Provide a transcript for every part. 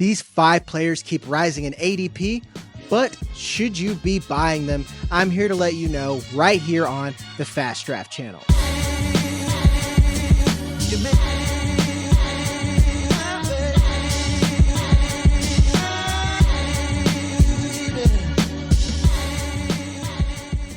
These 5 players keep rising in ADP, but should you be buying them? I'm here to let you know right here on the Fast Draft channel.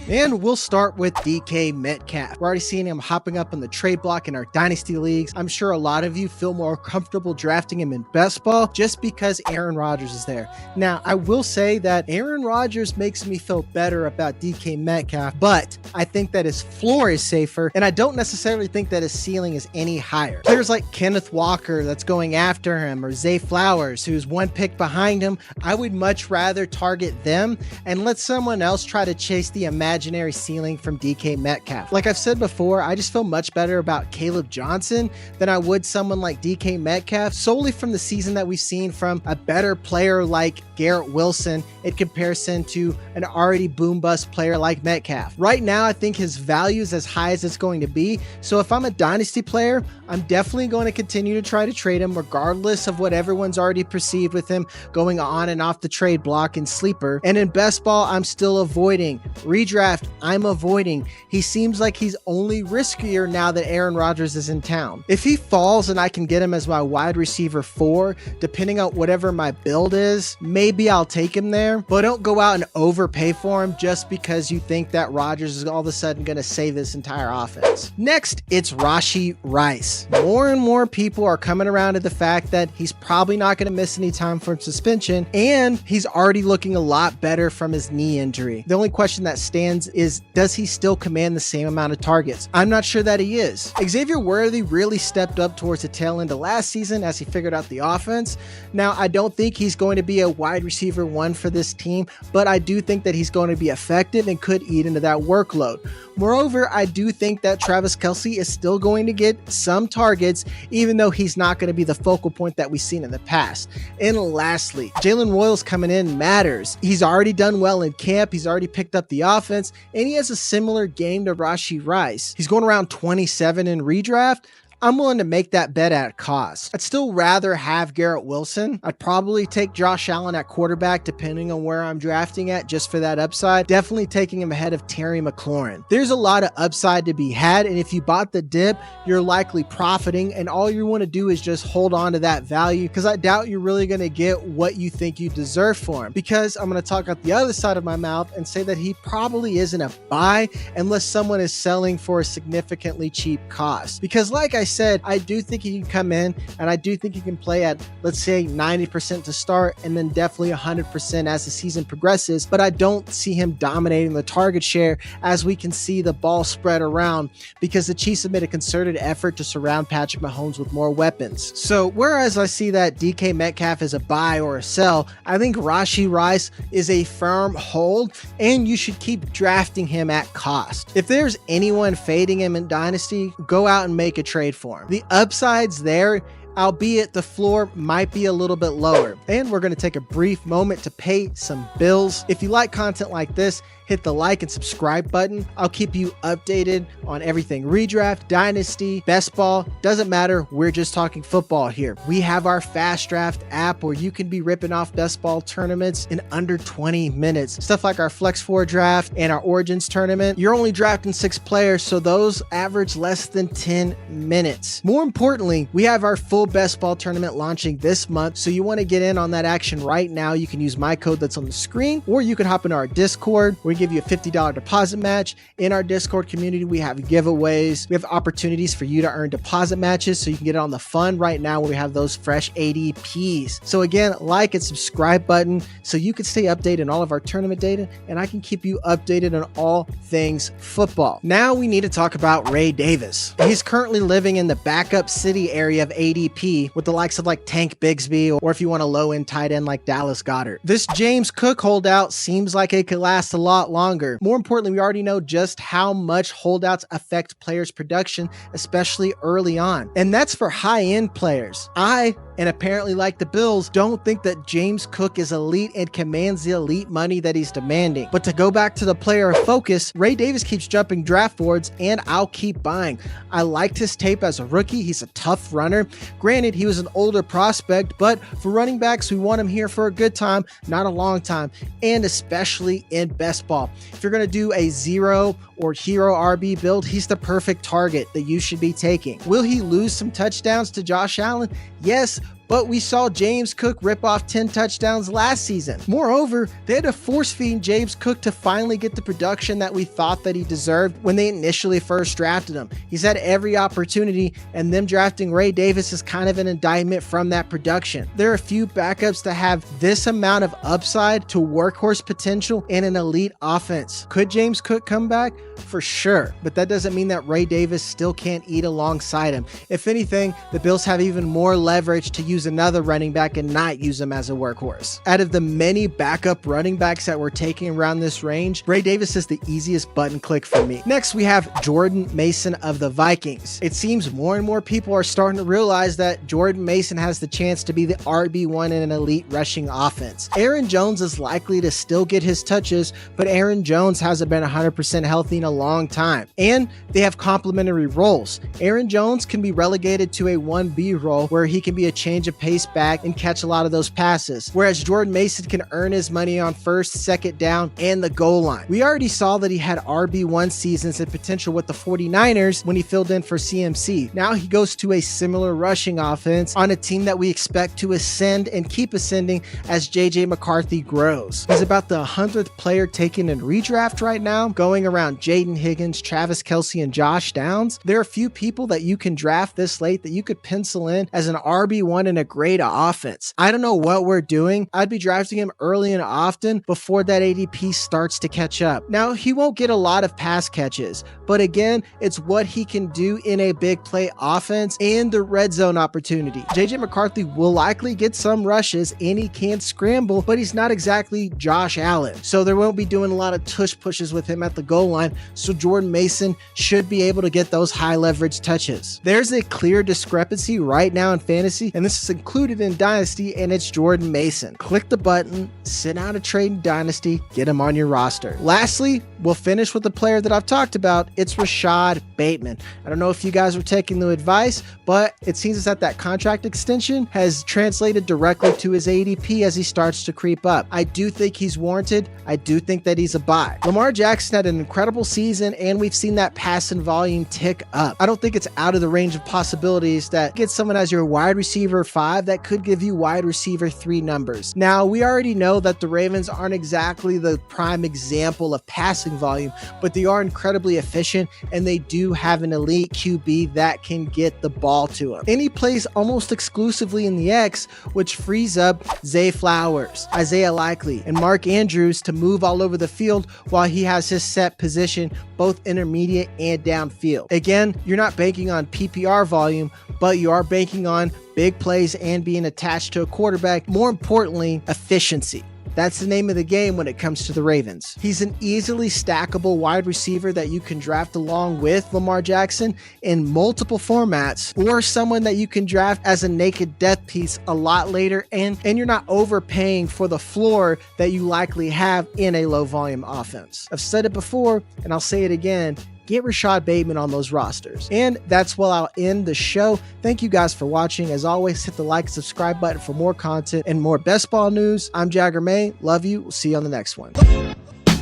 And we'll start with DK Metcalf. We're already seeing him hopping up on the trade block in our dynasty leagues. I'm sure a lot of you feel more comfortable drafting him in best ball just because Aaron Rodgers is there. Now, I will say that Aaron Rodgers makes me feel better about DK Metcalf, but I think that his floor is safer, and I don't necessarily think that his ceiling is any higher. Players like Kenneth Walker that's going after him, or Zay Flowers, who's 1 pick behind him, I would much rather target them and let someone else try to chase the imaginary ceiling from DK Metcalf. Like I've said before, I just feel much better about Caleb Johnson than I would someone like DK Metcalf, solely from the season that we've seen from a better player like Garrett Wilson in comparison to an already boom bust player like Metcalf. Right now, I think his value is as high as it's going to be. So if I'm a dynasty player, I'm definitely going to continue to try to trade him regardless of what everyone's already perceived with him going on and off the trade block in sleeper. And in best ball, I'm still avoiding. Redraft, I'm avoiding. He seems like he's only riskier now that Aaron Rodgers is in town. If he falls and I can get him as my wide receiver 4, depending on whatever my build is, maybe I'll take him there, but don't go out and overpay for him just because you think that Rodgers is all of a sudden going to save this entire offense. Next, it's Rashee Rice. More and more people are coming around to the fact that he's probably not going to miss any time from suspension, and he's already looking a lot better from his knee injury. The only question that stands is, does he still command the same amount of targets? I'm not sure that he is. Xavier Worthy really stepped up towards the tail end of last season as he figured out the offense. Now, I don't think he's going to be a wide receiver 1 for this team, but I do think that he's going to be effective and could eat into that workload. Moreover, I do think that Travis Kelce is still going to get some targets, even though he's not going to be the focal point that we've seen in the past. And lastly, Jalen Royals coming in matters. He's already done well in camp. He's already picked up the offense, and he has a similar game to Rashee Rice. He's going around 27 in redraft. I'm willing to make that bet at cost. I'd still rather have Garrett Wilson. I'd probably take Josh Allen at quarterback depending on where I'm drafting at just for that upside. Definitely taking him ahead of Terry McLaurin. There's a lot of upside to be had, and if you bought the dip, you're likely profiting, and all you want to do is just hold on to that value, because I doubt you're really going to get what you think you deserve for him, because I'm going to talk out the other side of my mouth and say that he probably isn't a buy unless someone is selling for a significantly cheap cost. Because like I said, I do think he can come in, and I do think he can play at, let's say, 90% to start, and then definitely 100% as the season progresses, but I don't see him dominating the target share as we can see the ball spread around, because the Chiefs have made a concerted effort to surround Patrick Mahomes with more weapons. So whereas I see that DK Metcalf is a buy or a sell, I think Rashee Rice is a firm hold, and you should keep drafting him at cost. If there's anyone fading him in Dynasty, go out and make a trade for him. The upside's there, albeit the floor might be a little bit lower. And we're going to take a brief moment to pay some bills. If you like content like this, hit the like and subscribe button. I'll keep you updated on everything redraft, dynasty, best ball, doesn't matter. We're just talking football here. We have our Fast Draft app where you can be ripping off best ball tournaments in under 20 minutes. Stuff like our Flex 4 draft and our Origins tournament. You're only drafting 6 players, so those average less than 10 minutes. More importantly, we have our full best ball tournament launching this month, so you want to get in on that action right now. You can use my code that's on the screen, or you can hop into our Discord. We give you a $50 deposit match. In our Discord community, we have giveaways. We have opportunities for you to earn deposit matches, so you can get it on the fun right now when we have those fresh ADPs. So again, like and subscribe button so you can stay updated on all of our tournament data, and I can keep you updated on all things football. Now we need to talk about Ray Davis. He's currently living in the backup city area of ADP with the likes of like Tank Bigsby, or if you want a low-end tight end like Dallas Goedert. This James Cook holdout seems like it could last a lot longer. More importantly, we already know just how much holdouts affect players' production, especially early on. And that's for high-end players. I And apparently, like the Bills, don't think that James Cook is elite and commands the elite money that he's demanding. But to go back to the player of focus, Ray Davis keeps jumping draft boards, and I'll keep buying. I liked his tape as a rookie. He's a tough runner. Granted, he was an older prospect, but for running backs, we want him here for a good time, not a long time, and especially in best ball. If you're going to do a zero or hero RB build, he's the perfect target that you should be taking. Will he lose some touchdowns to Josh Allen? Yes, but we saw James Cook rip off 10 touchdowns last season. Moreover, they had to force-feed James Cook to finally get the production that we thought that he deserved when they initially first drafted him. He's had every opportunity, and them drafting Ray Davis is kind of an indictment from that production. There are a few backups that have this amount of upside to workhorse potential and an elite offense. Could James Cook come back? For sure, but that doesn't mean that Ray Davis still can't eat alongside him. If anything, the Bills have even more leverage to use another running back and not use him as a workhorse. Out of the many backup running backs that we're taking around this range, Ray Davis is the easiest button click for me. Next, we have Jordan Mason of the Vikings. It seems more and more people are starting to realize that Jordan Mason has the chance to be the RB1 in an elite rushing offense. Aaron Jones is likely to still get his touches, but Aaron Jones hasn't been 100% healthy in a long time, and they have complementary roles. Aaron Jones can be relegated to a 1B role where he can be a change of pace back and catch a lot of those passes, whereas Jordan Mason can earn his money on first, second down, and the goal line. We already saw that he had RB1 seasons and potential with the 49ers when he filled in for CMC. Now he goes to a similar rushing offense on a team that we expect to ascend and keep ascending as JJ McCarthy grows. He's about the 100th player taken in redraft right now, going around Jaden Higgins, Travis Kelce, and Josh Downs. There are a few people that you can draft this late that you could pencil in as an RB1 in a great offense. I don't know what we're doing. I'd be drafting him early and often before that ADP starts to catch up. Now, he won't get a lot of pass catches, but again, it's what he can do in a big play offense and the red zone opportunity. JJ McCarthy will likely get some rushes and he can scramble, but he's not exactly Josh Allen. So there won't be doing a lot of tush pushes with him at the goal line. So Jordan Mason should be able to get those high leverage touches. There's a clear discrepancy right now in fantasy, and this is included in Dynasty, and it's Jordan Mason. Click the button, sit out a trade in Dynasty, get him on your roster. Lastly, we'll finish with the player that I've talked about. It's Rashod Bateman. I don't know if you guys were taking the advice, but it seems that contract extension has translated directly to his ADP as he starts to creep up. I do think he's warranted. I do think that he's a buy. Lamar Jackson had an incredible season, and we've seen that passing volume tick up. I don't think it's out of the range of possibilities that get someone as your wide receiver 5 that could give you wide receiver 3 numbers. Now, we already know that the Ravens aren't exactly the prime example of passing volume, but they are incredibly efficient, and they do have an elite QB that can get the ball to him. And he plays almost exclusively in the X, which frees up Zay Flowers, Isaiah Likely, and Mark Andrews to move all over the field while he has his set position both intermediate and downfield. Again, you're not banking on PPR volume, but you are banking on big plays and being attached to a quarterback. More importantly, efficiency. That's the name of the game when it comes to the Ravens. He's an easily stackable wide receiver that you can draft along with Lamar Jackson in multiple formats, or someone that you can draft as a naked depth piece a lot later, and you're not overpaying for the floor that you likely have in a low volume offense. I've said it before, and I'll say it again. Get Rashod Bateman on those rosters. And that's where I'll end the show. Thank you guys for watching. As always, hit the like and subscribe button for more content and more best ball news. I'm Jagger May. Love you. We'll see you on the next one.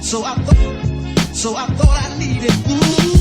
So I thought I needed.